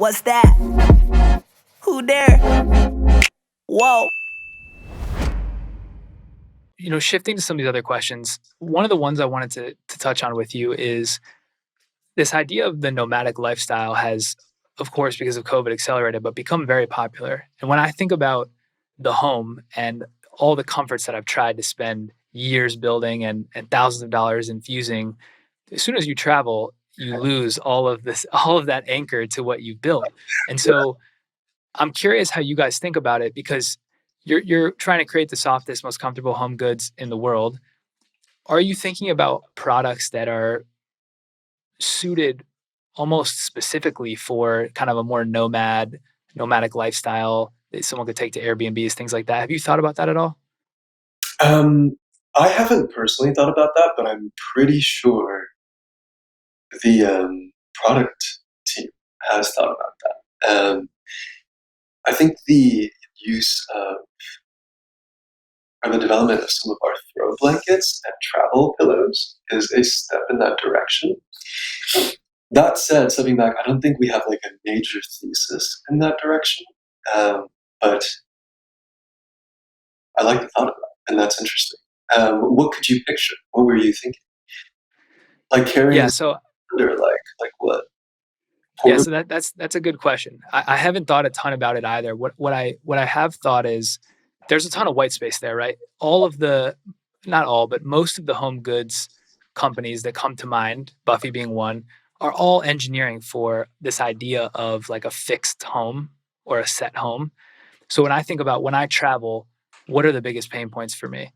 What's that? Who there? Whoa. Shifting to some of these other questions, one of the ones I wanted to touch on with you is this idea of the nomadic lifestyle has, of course, because of COVID accelerated, but become very popular. And when I think about the home and all the comforts that I've tried to spend years building and thousands of dollars infusing, as soon as you travel, you lose all of this, all of that anchor to what you've built. And so I'm curious how you guys think about it because you're trying to create the softest, most comfortable home goods in the world. Are you thinking about products that are suited almost specifically for kind of a more nomadic lifestyle that someone could take to Airbnbs, things like that? Have you thought about that at all? Um, I haven't personally thought about that, but I'm pretty sure the product team has thought about that. I think the use of or the development of some of our throw blankets and travel pillows is a step in that direction. That said, stepping back, I don't think we have like a major thesis in that direction, but I like the thought of that, and that's interesting. What could you picture? What were you thinking? Like carrying Yeah, so under, like what? yeah, Portable. so that's a good question. I haven't thought a ton about it either. What I have thought is there's a ton of white space there, right? All of the Not all, but most of the home goods companies that come to mind, Buffy being one, are all engineering for this idea of like a fixed home or a set home. So when I think about when I travel, what are the biggest pain points for me?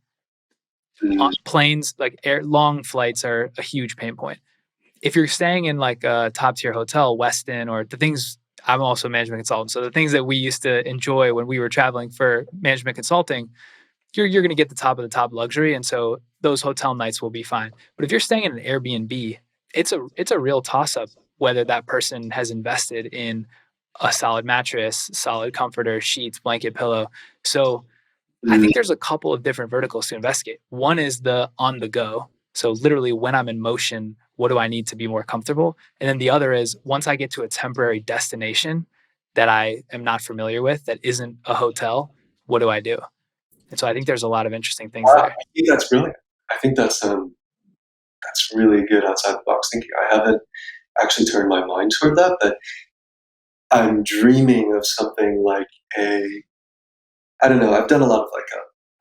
Mm, Planes, like long flights, are a huge pain point. If you're staying in like a top tier hotel, Westin, or the things, I'm also a management consultant. So the things that we used to enjoy when we were traveling for management consulting, you're going to get the top of the top luxury. And so those hotel nights will be fine. But if you're staying in an Airbnb, it's a real toss up whether that person has invested in a solid mattress, solid comforter, sheets, blanket, pillow. So I mm, think there's a couple of different verticals to investigate. One is the on the go. So literally when I'm in motion, what do I need to be more comfortable? And then the other is once I get to a temporary destination that I am not familiar with, that isn't a hotel, what do I do? And so I think there's a lot of interesting things wow, there. I think that's brilliant. I think that's really good outside the box thinking. I haven't actually turned my mind toward that, but I'm dreaming of something like a I don't know. I've done a lot of like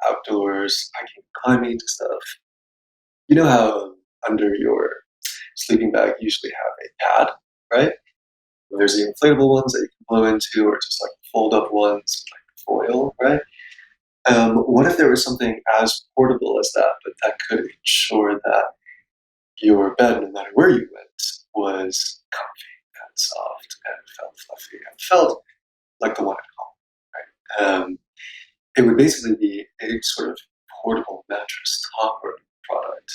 outdoors hiking, climbing stuff. You know how under your sleeping bag you usually have a pad, right? There's the inflatable ones that you can blow into, or just like fold up ones, like foil, right? What if there was something as portable as that, but that could ensure that your bed, no matter where you went, was comfy and soft and felt fluffy and felt like the one at home, right? It would basically be a sort of portable mattress topper product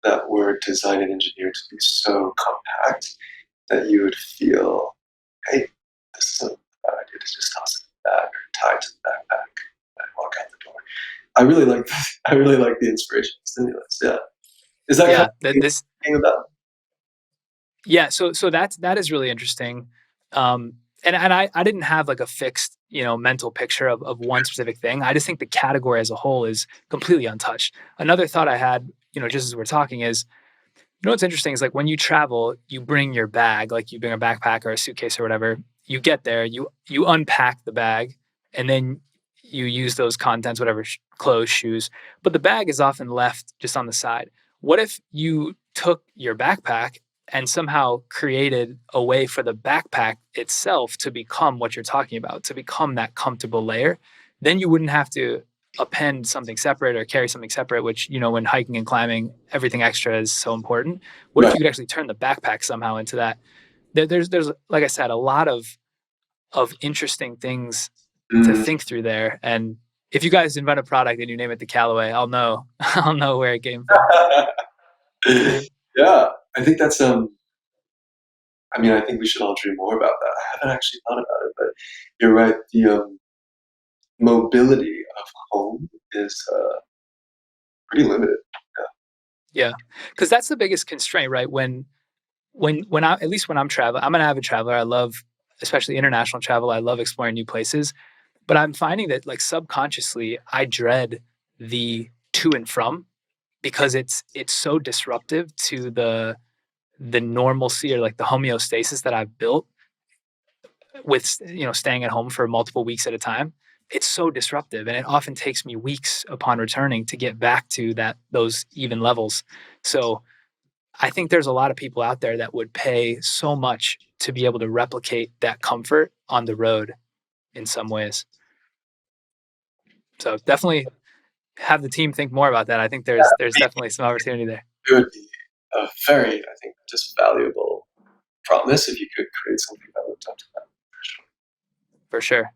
that were designed and engineered to be so compact that you would feel, hey, this isn't a bad idea to just toss it in the bag or tie it to the backpack and walk out the door. I really like I really like the inspiration stimulus. Yeah, is that kind of Yeah, what that you're this thinking about? yeah, so that is really interesting. And I didn't have like a fixed, mental picture of one specific thing. I just think the category as a whole is completely untouched. Another thought I had, just as we're talking is, what's interesting is like when you travel, you bring your bag, like you bring a backpack or a suitcase or whatever. You get there, you unpack the bag, and then you use those contents, whatever, clothes, shoes. But the bag is often left just on the side. What if you took your backpack and somehow created a way for the backpack itself to become what you're talking about, to become that comfortable layer? Then you wouldn't have to append something separate or carry something separate, which, when hiking and climbing, everything extra is so important. What if Right. you could actually turn the backpack somehow into that? There's like I said, a lot of interesting things to Mm. think through there. And if you guys invent a product and you name it the Callaway, I'll know I'll know where it came from. Yeah, I think that's I mean, I think we should all dream more about that. I haven't actually thought about it, but you're right. The mobility of home is pretty limited. Yeah, because that's the biggest constraint, right? When I, at least when I'm traveling, I'm an avid traveler. I love especially international travel. I love exploring new places, but I'm finding that like subconsciously I dread the to and from, because it's so disruptive to the normalcy or like the homeostasis that I've built with, you know, staying at home for multiple weeks at a time. It's so disruptive, and it often takes me weeks upon returning to get back to those even levels. So I think there's a lot of people out there that would pay so much to be able to replicate that comfort on the road in some ways. So definitely have the team think more about that. I think there's definitely some opportunity there. It would be a very, I think, just valuable promise if you could create something that lived up to that. For sure.